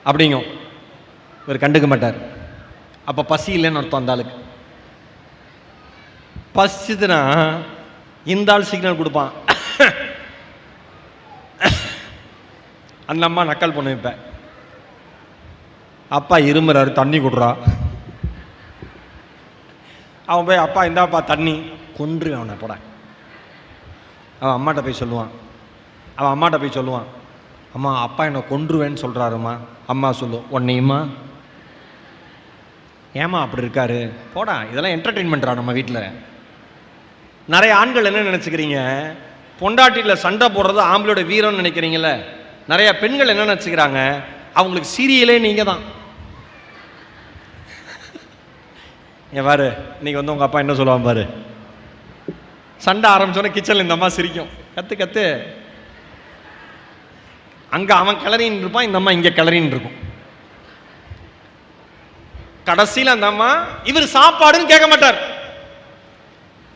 அப்படிங்கும். இவர் கண்டுக்க மாட்டார். அப்போ பசி இல்லைன்னு அர்த்தம். அந்த ஆளுக்கு பசிச்சுதுன்னா இந்த ஆள் சிக்னல் கொடுப்பான். அந்த அம்மா நக்கல் பண்ணு. இப்ப அப்பா இருமுறாரு, தண்ணி கொடுறா. அவன் போய் அப்பா இந்தாப்பா தண்ணி. கொன்று அவனை போட. அவன் அம்மாட்ட போய் சொல்லுவான், அம்மா அப்பா என்னை கொன்றுவேன்னு சொல்கிறாருமா. அம்மா சொல்லுவோம், உன்னையுமா? ஏமா அப்படி இருக்காரு? போடா, இதெல்லாம் என்டர்டெயின்மெண்ட்ரா நம்ம வீட்டில். நிறைய ஆண்கள் என்ன நினச்சிக்கிறீங்க, பொண்டாட்டியில் சண்டை போடுறது ஆம்பளோட வீரம்னு நினைக்கிறீங்கள. நிறைய பெண்கள் என்ன நினச்சிக்கிறாங்க, அவங்களுக்கு சீரியலே நீங்கள் தான். ஏன் பாரு, இன்னைக்கு வந்து உங்கள் அப்பா என்ன சொல்லுவான் பாரு. சண்டை ஆரம்பிச்சோன்னே கிச்சனில் இந்த அம்மா சிரிக்கும், கத்து கத்து. அங்கே அவன் கிளறின்னு இருப்பான், இந்த அம்மா இங்கே கிளறின்னு இருக்கும். கடைசியில் அந்த அம்மா இவர் சாப்பாடுன்னு கேட்க மாட்டார்.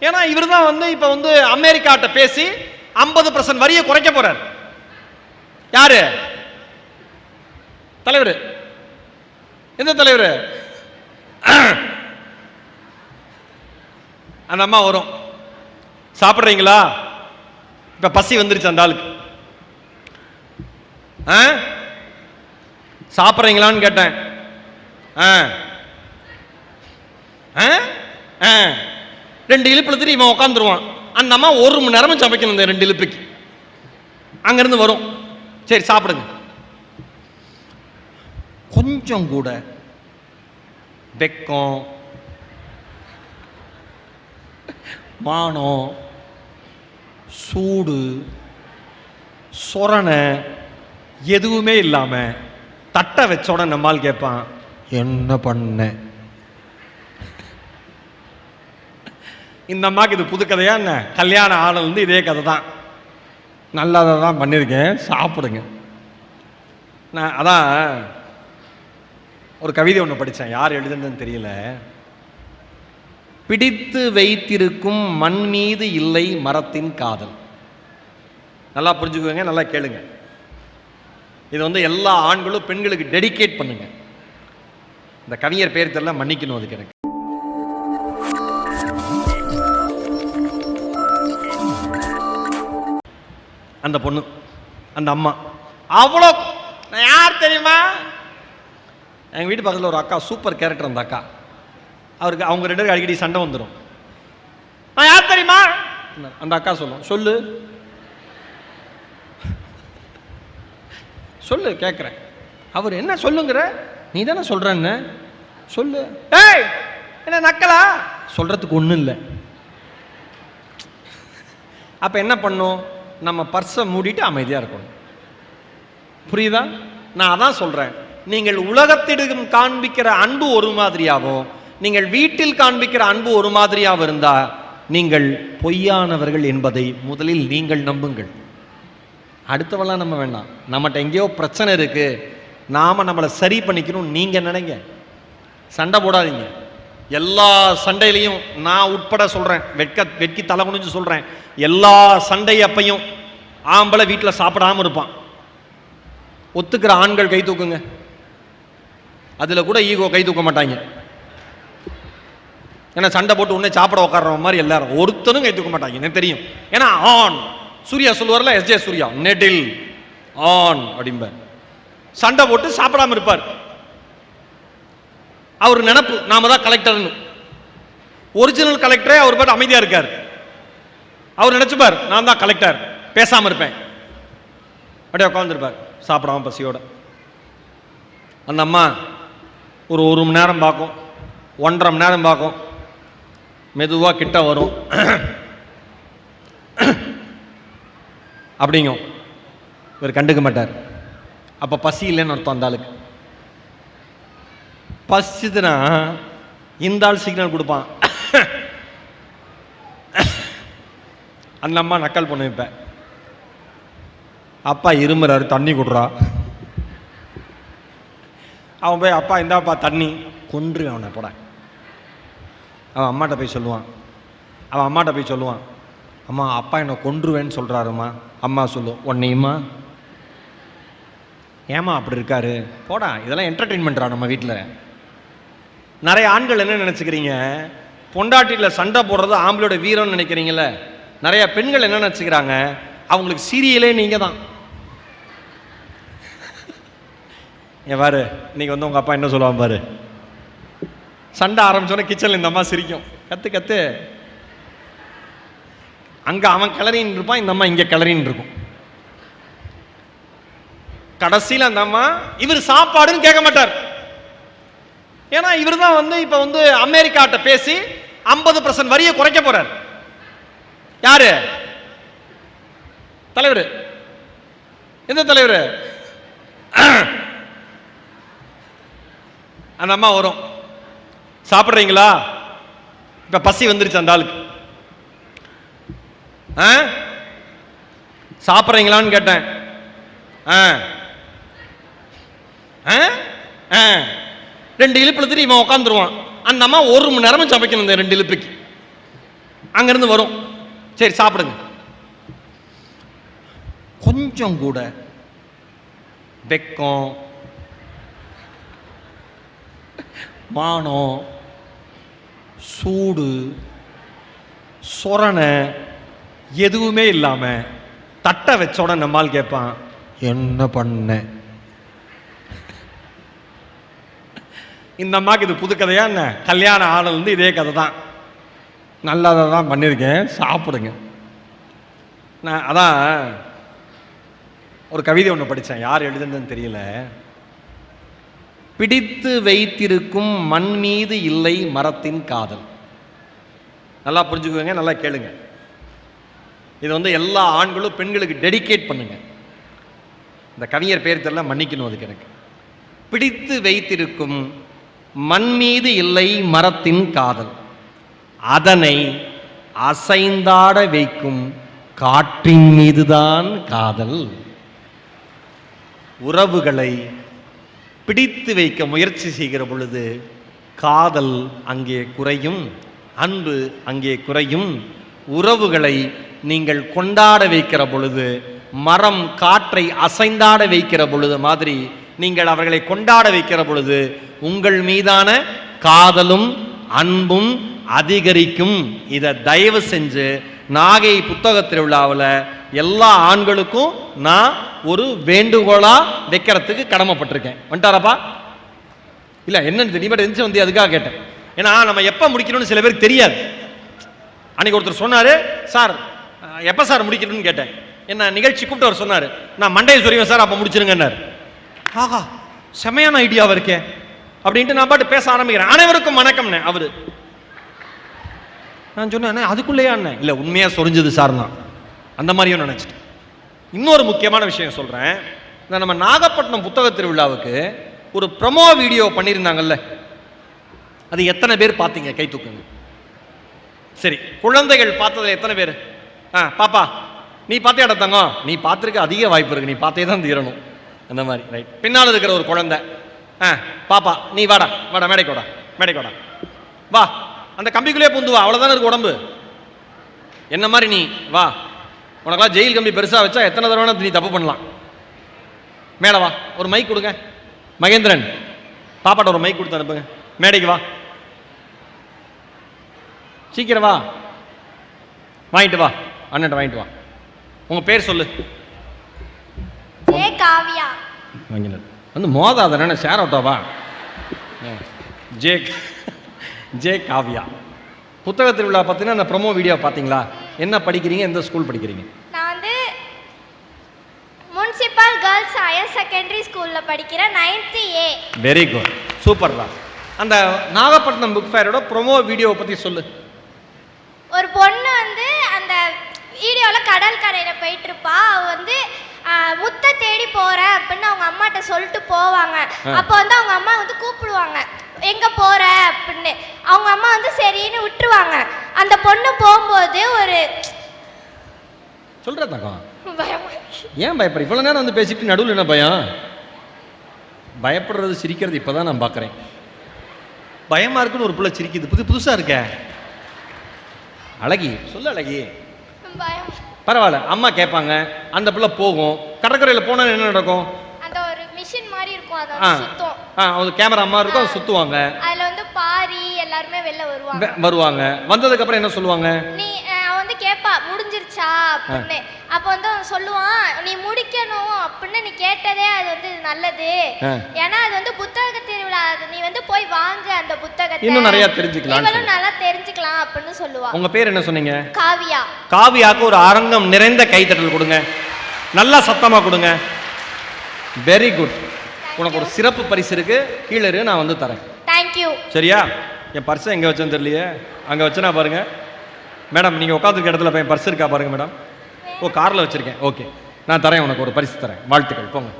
ஏன்னா இவர் தான் வந்து இப்ப வந்து அமெரிக்காட்ட பேசி 50% வரியை குறைக்க போறார். யாரு தலைவர்? எந்த தலைவர்? அந்த அம்மா வரும், சாப்பிட்றீங்களா? இப்ப பசி வந்துருச்சு அந்த ஆளுக்கு. சாப்பிட்றீங்களான்னு கேட்டேன். ரெண்டு இழுப்புல திரி இவன் உட்காந்துருவான். அந்த அம்மா 1 மணி நேரமும் சமைக்கணும் இந்த 2 இழுப்புக்கு. அங்கிருந்து வரும், சரி சாப்பிடுங்க. கொஞ்சம் கூட வெக்கம், மானம், சூடு, சொரணை எதுவுமே இல்லாம தட்டை வச்சோட நம்மால் கேட்பான், என்ன பண்ண? இந்த அம்மாக்கு இது புது கதையா என்ன? கல்யாணம் ஆனது இதே கதை தான். நல்லதை தான் பண்ணியிருக்கேன், சாப்பிடுங்க. நான் அதான் ஒரு கவிதை ஒன்று படித்தேன், யார் எழுதுனதுன்னு தெரியல. பிடித்து வைத்திருக்கும் மண் மீது இல்லை மரத்தின் காதல். நல்லா புரிஞ்சுக்குவீங்க, நல்லா கேளுங்க. இது வந்து எல்லா ஆண்களும் பெண்களுக்கு டெடிகேட் பண்ணுங்க. இந்த கவிஞர் பேர் தெரியல, மன்னிக்கணும் அதுக்கு. எனக்கு அந்த பொண்ணு, அந்த அம்மா அவ்வளோ, யார் தெரியுமா? எங்கள் வீட்டு பக்கத்தில் ஒரு அக்கா, சூப்பர் கேரக்டர். அந்த அக்கா, அவருக்கு அவங்க 2 பேருக்கு அடிக்கடி சண்டை வந்துடும். நான் யார் தெரியுமா? அந்த அக்கா சொல்லும், சொல்லு சொல்லு கேட்குறேன். அவர் என்ன சொல்லுங்கிற? நீ தானே சொல்கிறன்னு சொல்லு. ஏய் என்ன நக்கலா? சொல்கிறதுக்கு ஒன்றும் இல்லை. அப்போ என்ன பண்ணும்? நம்ம பர்ஸை மூடிட்டு அமைதியாக இருக்கணும். புரியுதா? நான் அதான் சொல்கிறேன், நீங்கள் உலகத்திடம் காண்பிக்கிற அன்பு ஒரு மாதிரியாகவும் நீங்கள் வீட்டில் காண்பிக்கிற அன்பு ஒரு மாதிரியாக இருந்தால் நீங்கள் பொய்யானவர்கள் என்பதை முதலில் நீங்கள் நம்புங்கள். அடுத்தவெல்லாம் நம்ம வேண்டாம். நம்மகிட்ட எங்கேயோ பிரச்சனை இருக்கு, நாம நம்மளை சரி பண்ணிக்கணும் நீங்க நினைங்க. சண்டை போடாதீங்க. எல்லா சண்டையிலையும் நான் உட்பட சொல்றேன், வெட்கி தலை குனிஞ்சு சொல்றேன், எல்லா சண்டையப்பையும் ஆம்பளை வீட்டில் சாப்பிடாம இருப்பான். ஒத்துக்கிற ஆண்கள் கை தூக்குங்க. அதுல கூட ஈகோ கை தூக்க மாட்டாங்க. ஏன்னா சண்டை போட்டு உடனே சாப்பிட உட்கார்ற மாதிரி எல்லாரும் ஒருத்தனும் கை தூக்க மாட்டாங்க, எனக்கு தெரியும். ஏன்னா ஆன் சூர்யா சொல்லுவார்ல, எஸ்ஜே சூர்யா, நெடில் ஆன் அப்படிம்ப. சண்டை போட்டு சாப்பிடாம இருப்பார். அவர் நினைப்பு நாம தான் கலெக்டர்னு. ஒரிஜினல் கலெக்டரே அவர் பாட்டு அமைதியா இருக்கார். அவர் நினைச்சுப்பார், நான் தான் கலெக்டர், பேசாம இருப்பேன். அப்படியே உட்காந்துருப்பார் சாப்பிடாம பசியோட. அந்த அம்மா ஒரு 1 மணி நேரம் பார்க்கும், 1.5 மணி நேரம் பார்க்கும். மெதுவா கிட்ட வரும், அப்படிங்கும். இவர் கண்டுக்க மாட்டார். அப்ப பசி இல்லைன்னு அர்த்தம். அந்த ஆளுக்கு பசிச்சுதுன்னா இந்த ஆள் சிக்னல் கொடுப்பான். அந்த அம்மா நக்கல் பண்ணு. இப்ப அப்பா இருமுறாரு, தண்ணி கொடுறா. அவன் போய் அப்பா இந்தாப்பா தண்ணி. கொன்று அவனை போட. அவன் அம்மாட்ட போய் சொல்லுவான், அம்மா அப்பா என்னை கொன்றுவேன்னு சொல்கிறாருமா. அம்மா சொல்லுவோம், உன்னையுமா? ஏமா அப்படி இருக்காரு? போடா, இதெல்லாம் என்டர்டெயின்மெண்ட்ரா நம்ம வீட்டில். நிறைய ஆண்கள் என்ன நினச்சிக்கிறீங்க, பொண்டாட்டியில் சண்டை போடுறது ஆம்பளோட வீரம்னு நினைக்கிறீங்கள. நிறைய பெண்கள் என்ன நினச்சிக்கிறாங்க, அவங்களுக்கு சீரியலே நீங்கள் தான். ஏன் பாரு, இன்னைக்கு வந்து உங்கள் அப்பா என்ன சொல்லுவான் பாரு, சண்டை ஆரம்பிச்சோன்னே கிச்சனில் இந்த அம்மா சிரிக்கும், கத்து கத்து. அங்கே அவன் கிளறின்னு இருப்பான், இந்த அம்மா இங்கே கிளறின்னு இருக்கும். கடைசியில் அந்த அம்மா இவர் சாப்பாடுன்னு கேட்க மாட்டார். ஏன்னா இவர் தான் வந்து இப்ப வந்து அமெரிக்காட்ட பேசி 50% வரியை குறைக்க போறார். யாரு தலைவர்? எந்த தலைவர்? அந்த அம்மா வரும், சாப்பிடுறீங்களா? இப்ப பசி வந்துருச்சு அந்த ஆளுக்கு. சாப்பிடுறீங்களான்னு கேட்டேன். ரெண்டு இழுப்புல திரி இவன் உட்காந்துருவான். அந்த அம்மா 1 மணி நேரமும் சமைக்கணும் இந்த 2 இழுப்புக்கு. அங்கிருந்து வரும், சரி சாப்பிடுங்க. கொஞ்சம் கூட வெக்கம், மானம், சூடு, சொரணை எதுவுமே இல்லாம தட்டை வச்சோட நம்மால் கேட்பான், என்ன பண்ண? இந்த அம்மாக்கு இது புது கதையா என்ன? கல்யாணம் ஆனதுலேருந்து இதே கதை தான். நல்லதை தான் பண்ணியிருக்கேன், சாப்பிடுங்க. நான் அதான் ஒரு கவிதை ஒன்று படித்தேன், யார் எழுதுனதுன்னு தெரியல. பிடித்து வைத்திருக்கும் மண் மீது இல்லை மரத்தின் காதல். நல்லா புரிஞ்சுக்குவீங்க, நல்லா கேளுங்க. இது வந்து எல்லா ஆண்களும் பெண்களுக்கு டெடிகேட் பண்ணுங்க. இந்த கவிஞர் பேர் தெரியல, மன்னிக்கணும் அதுக்கு. எனக்கு பிடித்து வைத்திருக்கும் மண் மீது இல்லை மரத்தின் காதல், அதனை அசைந்தாட வைக்கும் காற்றின் மீதுதான் காதல். உறவுகளை பிடித்து வைக்க முயற்சி செய்கிற பொழுது காதல் அங்கே குறையும், அன்பு அங்கே குறையும். உறவுகளை நீங்கள் கொண்டாட வைக்கிற பொழுது, மரம் காற்றை அசைந்தாட வைக்கிற பொழுது மாதிரி நீங்கள் அவர்களை கொண்டாட வைக்கிற பொழுது உங்கள் மீதான காதலும் அன்பும் அதிகரிக்கும். இதை தயவு செஞ்சு நாகை புத்தக திருவிழாவில் எல்லா ஆண்களுக்கும் நான் ஒரு வேண்டுகோளா வைக்கிறதுக்கு கடமைப்பட்டிருக்கேன். வந்துட்டாரப்பா? இல்லை என்னன்னு தெரியும், இருந்துச்சு வந்து அதுக்காக கேட்டேன். ஏன்னா நம்ம எப்போ முடிக்கணும்னு சில பேருக்கு தெரியாது. அன்னைக்கு ஒருத்தர் சொன்னார், சார் எப்போ சார் முடிக்கணும்னு கேட்டேன். என்ன நிகழ்ச்சி கூப்பிட்டு அவர் சொன்னார், நான் மண்டையை சொல்லுவேன் சார், அப்போ முடிச்சிருங்கன்னார். ஆகா, செமையான ஐடியாவா இருக்கே அப்படின்ட்டு நான் பாட்டு பேச ஆரம்பிக்கிறேன். அனைவருக்கும் வணக்கம்னே அவரு. நான் சொன்னேன், அதுக்குள்ளேயா அண்ணன்? இல்லை உண்மையாக சொரிஞ்சது சார் தான், அந்த மாதிரியும் நினச்சிட்டேன். இன்னொரு முக்கியமான விஷயம் சொல்கிறேன். இந்த நம்ம நாகப்பட்டினம் புத்தக திருவிழாவுக்கு ஒரு ப்ரமோ வீடியோ பண்ணியிருந்தாங்கல்ல, அது எத்தனை பேர் பார்த்தீங்க? கை தூக்குங்க. சரி, குழந்தைகள் பார்த்ததில் எத்தனை பேர்? பாப்பா நீ பார்த்தே இடத்தாங்க, நீ பார்த்துருக்க அதிக வாய்ப்பு இருக்கு, நீ பார்த்தே தான் தீரணும். அந்த மாதிரி ரைட். பின்னால் இருக்கிற ஒரு குழந்தை, பாப்பா நீ வாடா வாடா, மேடைக்கு வாடா, மேடைக்கு வாடா, வா, அந்த கம்பிக்குள்ளே பூந்து வா, அவ்வளோதானே இருக்கு உடம்பு. என்ன மாதிரி நீ வா, உனக்கெல்லாம் ஜெயில் கம்பி பெருசாக வச்சா எத்தனை தடவை நீ தப்பு பண்ணலாம். மேடை வா, ஒரு மைக் கொடுங்க. மகேந்திரன், பாப்பாட்ட ஒரு மைக் கொடுத்து அனுப்புங்க. மேடைக்கு வா, சீக்கிரம் வா, வாங்கிட்டு வா, அண்ணன் வாங்கிட்டு வா. உங்க பேர் சொல்லு. காவியா. வந்து மோதாத ஷேர் அவுட்டாவா? ஜே காவியா. புத்தக திருவிழா பார்த்தீங்கன்னா அந்த ப்ரொமோ வீடியோ பார்த்தீங்களா? என்ன படிக்கிறீங்க, எந்த ஸ்கூல் படிக்கிறீங்க? நான் வந்து முனிசிபல் கேர்ள்ஸ் ஹையர் செகண்டரி ஸ்கூல்ல படிக்கிறேன், 9th A. Very good, super தான். அந்த நாகப்பட்டினம் புக் ஃபேரோட ப்ரொமோ வீடியோவை பற்றி சொல்லு. ஒரு பொண்ணு வந்து அந்த வீடியோவில் கடல் கரையில் போயிட்டு இருப்பா. அவ வந்து முத்தை தேடி போறேன் அப்படின்னு அவங்க அம்மாட்ட சொல்லிட்டு போவாங்க. அப்போ வந்து அவங்க அம்மா வந்து கூப்பிடுவாங்க, எங்க போற அப்படின்னு. அவங்க அம்மா வந்து சரின்னு விட்டுருவாங்க. அந்த பொண்ணு போகும்போது ஒரு சொல்றதாக்கா, ஏன் பயப்படுற? இவ்வளவு நேரம் வந்து பேசிட்டு நடுவில் என்ன பயம்? பயப்படுறது சிரிக்கிறது இப்பதான் நான் பார்க்குறேன். பயமா இருக்குன்னு ஒரு பிள்ளை சிரிக்குது, புதுசா இருக்க. அழகி சொல்லு, அழகி பரவாயில்ல, அம்மா கேட்பாங்க, அந்த பிள்ளை போகும். கடற்கரையில் போனால் என்ன நடக்கும்? அந்த ஒரு இருக்கும், அது ஆ வந்து சுத்தும். ஒரு கேமரா அம்மா இருக்கும், அது சுத்துவாங்க. அதுல வந்து பாரி எல்லாருமே வெளில வருவாங்க. வருவாங்க. வந்ததுக்கு அப்புறம் என்ன சொல்லுவாங்க? நீ அவன் வந்து கேட்பா முடிஞ்சிருச்சா அப்படின்னு. அப்ப வந்து அவன் சொல்லுவான், நீ முடிக்கணும் அப்படின்னு நீ கேட்டதே அது வந்து நல்லது. ஏன்னா அது வந்து புத்தக திருவிழா, நீ வந்து போய் வாங்க அந்த புத்தகத்தை, இன்னும் நிறைய தெரிஞ்சுக்கலாம், இவளும் நல்லா தெரிஞ்சுக்கலாம் அப்படின்னு சொல்லுவா. உங்க பேர் என்ன சொன்னீங்க? காவியா. காவியாக்கு ஒரு அரங்கம் நிறைந்த கைத்தட்டல் கொடுங்க, நல்லா சத்தமா கொடுங்க. Very good. உனக்கு ஒரு சிறப்பு பரிசு இருக்கு, கீழே இரு, நான் வந்து தரேன். தேங்க்யூ. சரியா? என் பர்ஸை எங்க வச்சேன்னு தெரியலையே, அங்க வச்சனா பாருங்க. மேடம் நீங்க உட்காந்துருக்க இடத்துல போய் பர்ஸ் இருக்கா பாருங்க மேடம். ஓ கார்ல வச்சிருக்கேன். ஓகே, நான் தரேன், உனக்கு ஒரு பரிசு தரேன். வாழ்த்துக்கள், போங்க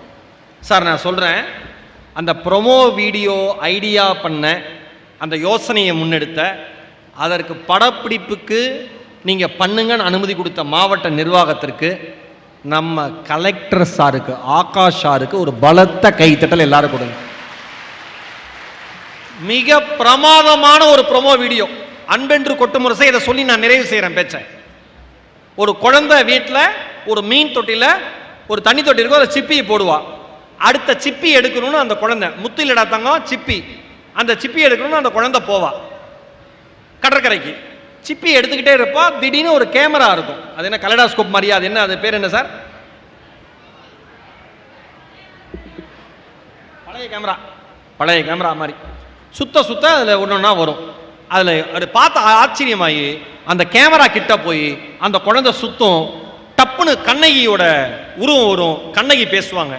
சார். நான் சொல்றேன், அந்த ப்ரொமோ வீடியோ ஐடியா பண்ண, அந்த யோசனையை முன்னெடுத்த, அதற்கு படப்பிடிப்புக்கு நீங்க பண்ணுங்கன்னு அனுமதி கொடுத்த மாவட்ட நிர்வாகத்திற்கு, நம்ம கலெக்டர் சாருக்கு, ஆகாஷ் சாருக்கு ஒரு பலத்த கைத்தட்டல் எல்லாரும் கொடுங்க. மிக பிரமாதமான ஒரு ப்ரொமோ வீடியோ. அன்பென்று கொட்டும் முரசை. இதை சொல்லி நான் நிறைவு செய்யறேன் பேச்ச. ஒரு குழந்தை வீட்டில் ஒரு மீன் தொட்டில ஒரு தண்ணி தொட்டி இருக்கும், அதை சிப்பியை போடுவா. அடுத்த சிப்பி எடுக்கணும்னு அந்த குழந்தை, முத்திலடா தங்கம் சிப்பி, அந்த சிப்பி எடுக்கணும்னு அந்த குழந்தை போவா கடற்கரைக்கு. சிப்பி எடுத்துக்கிட்டே இருப்பா. திடீர்னு ஒரு கேமரா இருக்கும், அது என்ன கலடாஸ்கோப் மாதிரியா, அது என்ன, அது பேர் என்ன சார்? பழைய கேமரா மாதிரி சுத்த சுத்த அதில் ஒன்றா வரும். அதில் அது பார்த்து ஆச்சரியமாயி அந்த கேமரா கிட்ட போய் அந்த குழந்தை சுத்தம். டப்புன்னு கண்ணகியோட உருவம் வரும், கண்ணகி பேசுவாங்க.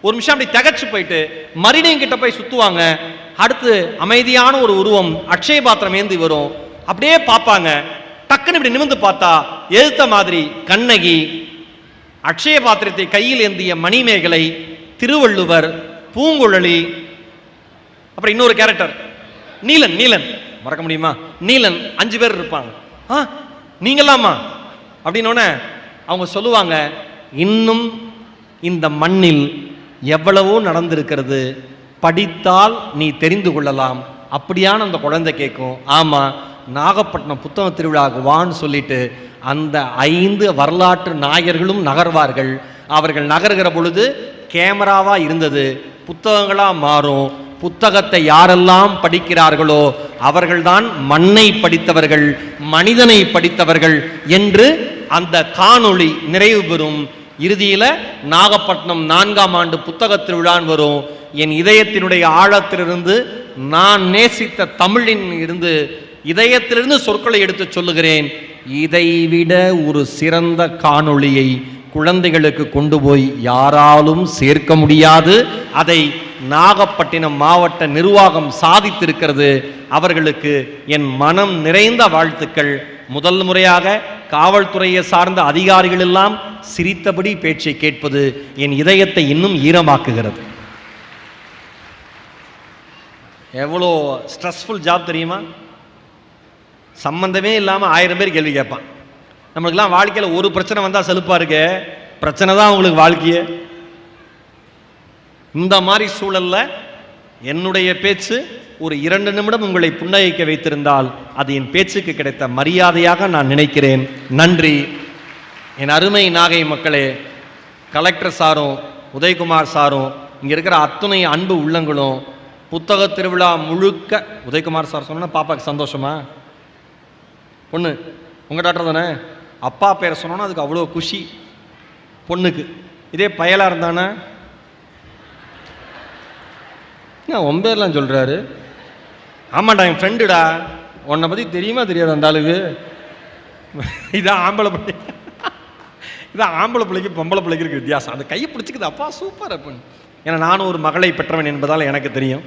ஒரு நிமிஷம் அப்படி திகச்சு போயிட்டு மறுபடியும் கிட்ட போய் சுத்துவாங்க. அடுத்து அமைதியான ஒரு உருவம் அக்ஷய பாத்திரம் ஏந்தி வரும். அப்படியே பார்ப்பாங்க. டக்குன்னு இப்படி நிமிர்ந்து பார்த்தா எழுத்த மாதிரி கண்ணகி, அக்ஷய பாத்திரத்தை கையில் ஏந்திய மணிமேகலை, திருவள்ளுவர், பூங்குழலி, அப்புறம் இன்னொரு கேரக்டர் நீலன். நீலன் மறக்க முடியுமா? நீலன் 5 பேர் இருப்பாங்க. நீங்களாமா அப்படின்னோடனே அவங்க சொல்லுவாங்க, இன்னும் இந்த மண்ணில் எவ்வளவோ நடந்திருக்கிறது, படித்தால் நீ தெரிந்து கொள்ளலாம். அப்படியான அந்த குழந்தை கேட்கும். ஆமா, நாகப்பட்டினம் புத்தக திருவிழாவுக்கு வான்னு சொல்லிட்டு அந்த 5 வரலாற்று நாயர்களும் நகர்வார்கள். அவர்கள் நகர்கிற பொழுது கேமராவா இருந்தது புத்தகங்களா மாறும். புத்தகத்தை யாரெல்லாம் படிக்கிறார்களோ அவர்கள்தான் மண்ணை படித்தவர்கள், மனிதனை படித்தவர்கள் என்று அந்த காணொளி நிறைவு பெறும். இறுதியில் நாகப்பட்டினம் 4ஆம் ஆண்டு புத்தக திருவிழான் வரும். என் இதயத்தினுடைய ஆழத்திலிருந்து, நான் நேசித்த தமிழின் இருந்து, இதயத்திலிருந்து சொற்களை எடுத்து சொல்லுகிறேன். இதைவிட ஒரு சிறந்த காணொளியை குழந்தைகளுக்கு கொண்டு போய் யாராலும் சேர்க்க முடியாது. அதை நாகப்பட்டினம் மாவட்ட நிர்வாகம் சாதித்திருக்கிறது. அவர்களுக்கு என் மனம் நிறைந்த வாழ்த்துக்கள். முதல் முறையாக காவல்துறையை சார்ந்த அதிகாரிகள் எல்லாம் சிரித்தபடி பேச்சை கேட்பது என் இதயத்தை இன்னும் ஈரமாக்குகிறது. எவ்வளோ ஸ்ட்ரெஸ்ஃபுல் ஜாப் தெரியுமா? சம்பந்தமே இல்லாமல் 1000 பேர் கேள்வி கேட்பான். நம்மளுக்கெல்லாம் வாழ்க்கையில் ஒரு பிரச்சனை வந்தால் செலுப்பா இருக்க, பிரச்சனை தான் உங்களுக்கு வாழ்க்கையே. இந்த மாதிரி சூழல்ல என்னுடைய பேச்சு ஒரு 2 நிமிடம் உங்களை புன்னகைக்க வைத்திருந்தால் அது என் பேச்சுக்கு கிடைத்த மரியாதையாக நான் நினைக்கிறேன். நன்றி. என் அருமை நாகை மக்களே, கலெக்டர் சாரும் உதயகுமார் சாரும் இங்கே இருக்கிற அத்துணை அன்பு உள்ளங்களும், புத்தக திருவிழா முழுக்க உதயகுமார் சார் சொன்னா பாப்பாக்கு சந்தோஷமா? பொண்ணு உங்கள் டாக்டர் தானே, அப்பா பேரை சொன்னோன்னா அதுக்கு அவ்வளோ குஷி பொண்ணுக்கு. இதே பயலாக இருந்தானே, உன் பேர்லாம் சொல்கிறாரு. ஆமாண்டா என் ஃப்ரெண்டுடா, உன்னை பற்றி தெரியுமா தெரியாது அந்த ஆளுக்கு. இதான் ஆம்பளை பிள்ளை, இதான் ஆம்பளை பிள்ளைக்கு பொம்பளை பிள்ளைக்கு இருக்கு வித்தியாசம். அந்த கையை பிடிச்சிக்குது, அப்பா சூப்பர் அப்படின்னு. ஏன்னா நானும் ஒரு மகளை பெற்றவன் என்பதால் எனக்கு தெரியும்.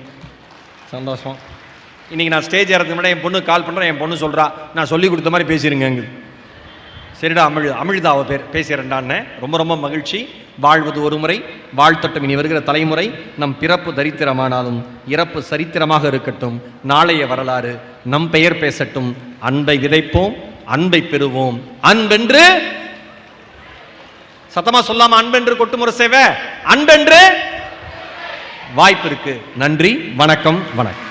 சந்தோஷம். இன்றைக்கி நான் ஸ்டேஜ் ஏறதுக்கு முன்னாடி என் பொண்ணு கால் பண்ணுறேன். என் பொண்ணு சொல்கிறா, நான் சொல்லி கொடுத்த மாதிரி பேசிடுங்க. சரிடா அமிழ்தா அவ பேர், பேசுகிறேன்டான்னு. ரொம்ப ரொம்ப மகிழ்ச்சி. வாழ்வது ஒரு முறை, வாழ்த்தட்டும் இனி வருகிற தலைமுறை. நம் பிறப்பு தரித்திரமானாலும் இறப்பு சரித்திரமாக இருக்கட்டும். நாளைய வரலாறு நம் பெயர் பேசட்டும். அன்பை விதைப்போம், அன்பை பெறுவோம். அன்பென்று சத்தமா சொல்லாம, அன்பென்று கொட்டுமுறை சேவை, அன்பென்று வாய்ப்பு இருக்கு. நன்றி, வணக்கம், வணக்கம்.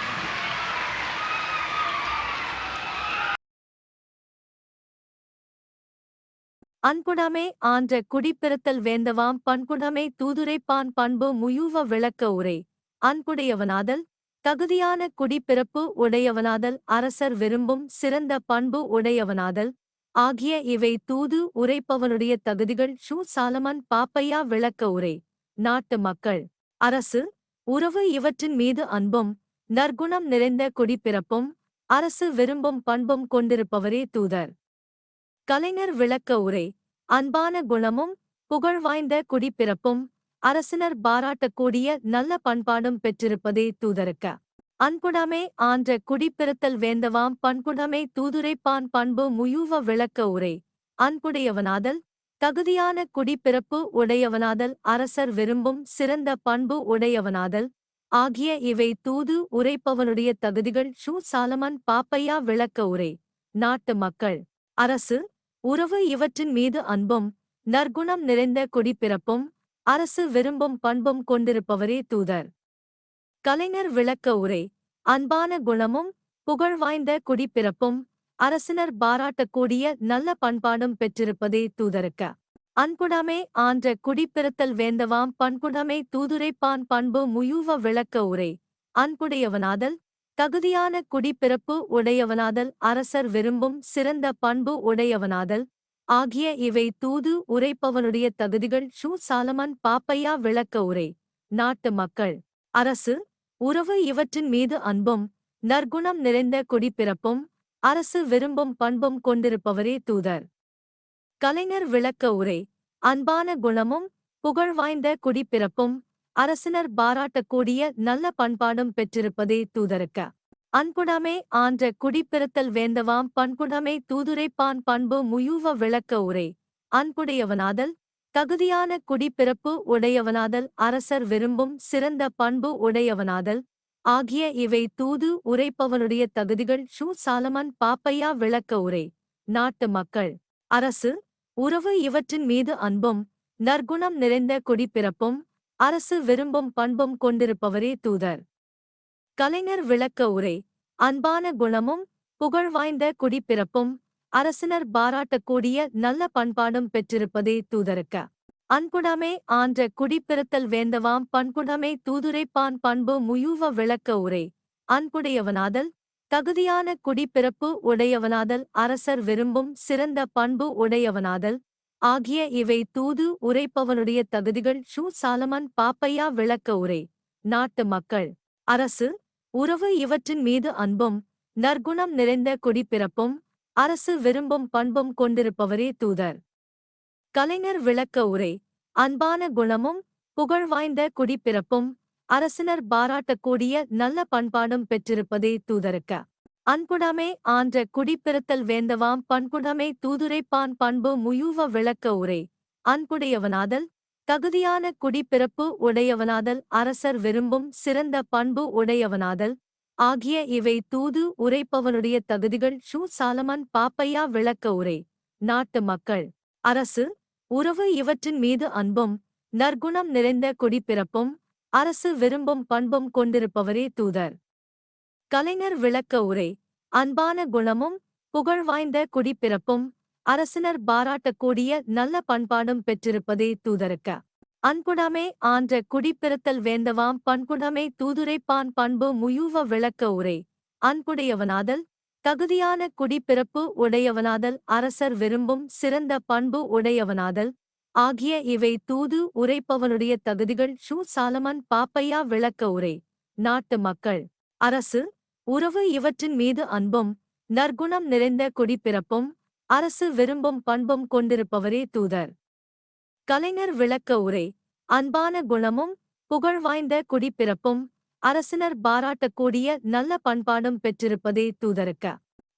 அன்புடமே ஆன்ற குடிப்பிறத்தல் வேந்தவாம் பண்புடமே தூதுரைப்பான் பண்பு முயூவ விளக்க உரை. அன்புடையவனாதல், தகுதியான குடிப்பிறப்பு உடையவனாதல், அரசர் விரும்பும் சிறந்த பண்பு உடையவனாதல் ஆகிய இவை தூது உரைப்பவனுடைய தகுதிகள். சாலமன் பாப்பையா விளக்க உரை. நாட்டு மக்கள், அரசு, உறவு இவற்றின் மீது அன்பும் நற்குணம் நிறைந்த குடிப்பிறப்பும் அரசு விரும்பும் பண்பும் கொண்டிருப்பவரே தூதர். கலைஞர் விளக்க உரை. அன்பான குணமும் புகழ்வாய்ந்த குடிப்பிறப்பும் அரசினர் பாராட்டக்கூடிய நல்ல பண்பாடும் பெற்றிருப்பதே தூதருக்க. அன்புடைமை ஆன்ற குடிப்பிறத்தல் வேந்தவாம் பண்புடைமை தூதுரைப்பான் பண்பு முயூவ விளக்க உரை. அன்புடையவனாதல், தகுதியான குடிப்பிறப்பு உடையவனாதல், அரசர் விரும்பும் சிறந்த பண்பு உடையவனாதல் ஆகிய இவை தூது உரைப்பவனுடைய தகுதிகள். சாலமன் பாப்பையா விளக்க உரை. நாட்டு மக்கள், அரசு, உறவு இவற்றின் மீது அன்பும் நற்குணம் நிறைந்த குடிப்பிறப்பும் அரசு விரும்பும் பண்பும் கொண்டிருப்பவரே தூதர். கலைஞர் விளக்க உரை. அன்பான குணமும் புகழ்வாய்ந்த குடிப்பிறப்பும் அரசினர் பாராட்டக்கூடிய நல்ல பண்பாடும் பெற்றிருப்பதே தூதருக்க. அன்புடைமை ஆன்ற குடிப்பிறத்தல் வேந்தவாம் பண்புடைமை தூதுரைப்பான் பண்பு முயூவ விளக்க உரை. அன்புடையவனாதல், தகுதியான குடிப்பிறப்பு உடையவனாதல், அரசர் விரும்பும் சிறந்த பண்பு உடையவனாதல் ஆகிய இவை தூது உரைப்பவனுடைய தகுதிகள். சாலமன் பாப்பையா விளக்க உரை. நாட்டு மக்கள், அரசு, உறவு இவற்றின் மீது அன்பும் நற்குணம் நிறைந்த குடிப்பிறப்பும் அரசு விரும்பும் பண்பும் கொண்டிருப்பவரே தூதர். கலைஞர் விளக்க உரை. அன்பான குணமும் புகழ்வாய்ந்த குடிப்பிறப்பும் அரசினர் பாராட்டக்கூடிய நல்ல பண்பாடும் பெற்றிருப்பதே தூதருக்க. அன்புடைமை ஆன்ற குடிப்பிறத்தல் வேந்தவாம் பண்புடைமை தூதுரைப்பான் பண்பு முயூவ விளக்க உரை. அன்புடையவனாதல், தகுதியான குடிப்பிறப்பு உடையவனாதல், அரசர் விரும்பும் சிறந்த பண்பு உடையவனாதல் ஆகிய இவை தூது உரைப்பவனுடைய தகுதிகள். சாலமன் பாப்பையா விளக்க உரை. நாட்டு மக்கள், அரசு, உறவு இவற்றின் மீது அன்பும் நற்குணம் நிறைந்த குடிப்பிறப்பும் அரசு விரும்பும் பண்பும் கொண்டிருப்பவரே தூதர். கலைஞர் விளக்க உரை. அன்பான குணமும் புகழ்வாய்ந்த குடிப்பிறப்பும் அரசினர் பாராட்டக்கூடிய நல்ல பண்பாடும் பெற்றிருப்பதே தூதருக்க. அன்புடைமை ஆன்ற குடிப்பிறத்தல் வேந்தவாம் பண்புடைமை தூதுரைப்பான் பண்பு முயூவ விளக்க உரை. அன்புடையவனாதல், தகுதியான குடிப்பிறப்பு உடையவனாதல், அரசர் விரும்பும் சிறந்த பண்பு உடையவனாதல் ஆகிய இவை தூது உரைப்பவனுடைய தகுதிகள். சாலமன் பாப்பையா விளக்க உரை. நாட்டு மக்கள், அரசு, உறவு இவற்றின் மீது அன்பும் நற்குணம் நிறைந்த குடிப்பிறப்பும் அரசு விரும்பும் பண்பும் கொண்டிருப்பவரே தூதர். கலைஞர் விளக்க உரை. அன்பான குணமும் புகழ்வாய்ந்த குடிப்பிறப்பும் அரசினர் பாராட்டக்கூடிய நல்ல பண்பாடும் பெற்றிருப்பதே தூதருக்க. அன்புடைமை ஆன்ற குடிப்பிறத்தல் வேந்தவாம் பண்புடைமை தூதுரைப்பான் பண்பு முயூவ விளக்க உரை. அன்புடையவனாதல், தகுதியான குடிப்பிறப்பு உடையவனாதல், அரசர் விரும்பும் சிறந்த பண்பு உடையவனாதல் ஆகிய இவை தூது உரைப்பவனுடைய தகுதிகள். சாலமன் பாப்பையா விளக்க உரை. நாட்டு மக்கள், அரசு, உறவு இவற்றின் மீது அன்பும் நற்குணம் நிறைந்த குடிப்பிறப்பும் அரசு விரும்பும் பண்பும் கொண்டிருப்பவரே தூதர். கலைஞர் விளக்க உரை. அன்பான குணமும் புகழ்வாய்ந்த குடிப்பிறப்பும் அரசினர் பாராட்டக்கூடிய நல்ல பண்பாடும் பெற்றிருப்பதே தூதருக்க. அன்புடைமை ஆன்ற குடிப்பிறத்தல் வேந்தவாம் பண்புடைமை தூதுரைப்பான் பண்பு முயூவ விளக்க உரை. அன்புடையவனாதல், தகுதியான குடிப்பிறப்பு உடையவனாதல், அரசர் விரும்பும் சிறந்த பண்பு உடையவனாதல் ஆகிய இவை தூது உரைப்பவனுடைய தகுதிகள். சாலமன் பாப்பையா விளக்க உரை. நாட்டு மக்கள், அரசு, உறவு இவற்றின் மீது அன்பும் நற்குணம் நிறைந்த குடிப்பிறப்பும் அரசு விரும்பும் பண்பும் கொண்டிருப்பவரே தூதர். கலைஞர் விளக்க உரை. அன்பான குணமும் புகழ்வாய்ந்த குடிப்பிறப்பும் அரசினர் பாராட்டக்கூடிய நல்ல பண்பாடும் பெற்றிருப்பதே தூதருக்க.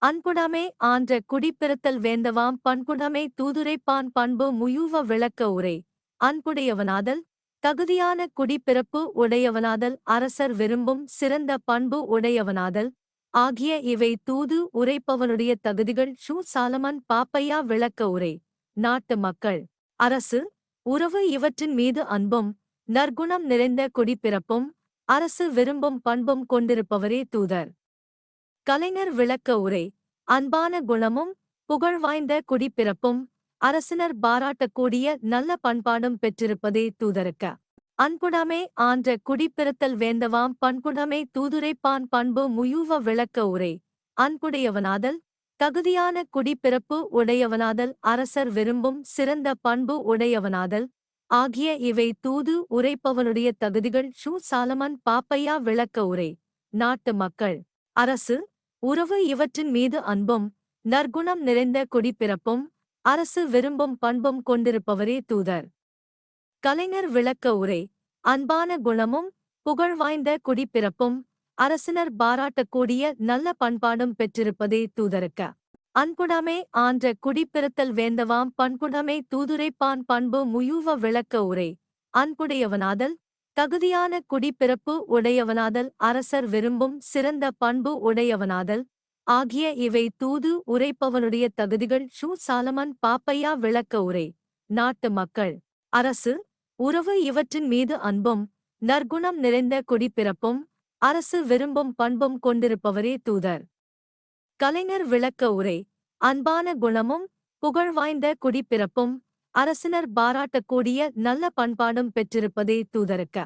அன்புடைமை ஆன்ற குடிப்பிறத்தல் வேந்தவாம் பண்புடைமை தூதுரைப்பான் பண்பு முயூவ விளக்க உரை. அன்புடையவனாதல், தகுதியான குடிப்பிறப்பு உடையவனாதல், அரசர் விரும்பும் சிறந்த பண்பு உடையவனாதல் ஆகிய இவை தூது உரைப்பவனுடைய தகுதிகள். சாலமன் பாப்பையா விளக்க உரை. நாட்டு மக்கள், அரசு, உறவு இவற்றின் மீது அன்பும் நற்குணம் நிறைந்த குடிப்பிறப்பும் அரசு விரும்பும் பண்பும் கொண்டிருப்பவரே தூதர். கலைஞர் விளக்க உரை. அன்பான குணமும் புகழ்வாய்ந்த குடிப்பிறப்பும் அரசினர் பாராட்டக்கூடிய நல்ல பண்பாடும் பெற்றிருப்பதே தூதருக்க. அன்புடைமை ஆன்ற குடிப்பிறத்தல் வேந்தவாம் பண்புடைமை தூதுரைப்பான் பண்பு முயூவ விளக்க உரை. அன்புடையவனாதல் தகுதியான குடிப்பிறப்பு உடையவனாதல் அரசர் விரும்பும் சிறந்த பண்பு உடையவனாதல் ஆகிய இவை தூது உரைப்பவனுடைய தகுதிகள். சாலமன் பாப்பையா விளக்க உரை. நாட்டு மக்கள், அரசு, உறவு இவற்றின் மீது அன்பும் நற்குணம் நிறைந்த குடிப்பிறப்பும் அரசு விரும்பும் பண்பும் கொண்டிருப்பவரே தூதர். கலைஞர் விளக்க உரை. அன்பான குணமும் புகழ்வாய்ந்த குடிப்பிறப்பும் அரசினர் பாராட்டக்கூடிய நல்ல பண்பாடும் பெற்றிருப்பதே தூதருக்க. அன்புடைமை ஆன்ற குடிப்பிறத்தல் வேந்தவாம் பண்புடைமை தூதுரைப்பான் பண்பு முயூவ விளக்க உரை. அன்புடையவனாதல் தகுதியான குடிப்பிறப்பு உடையவனாதல் அரசர் விரும்பும் சிறந்த பண்பு உடையவனாதல் ஆகிய இவை தூது உரைப்பவனுடைய தகுதிகள். சாலமன் பாப்பையா விளக்க உரை. நாட்டு மக்கள், அரசு, உறவு இவற்றின் மீது அன்பும் நற்குணம் நிறைந்த குடிப்பிறப்பும் அரசு விரும்பும் பண்பும் கொண்டிருப்பவரே தூதர். கலைஞர் விளக்க உரை. அன்பான குணமும் புகழ்வாய்ந்த குடிப்பிறப்பும் அரசினர் பாராட்டக்கூடிய நல்ல பண்பாடும் பெற்றிருப்பதே தூதருக்க.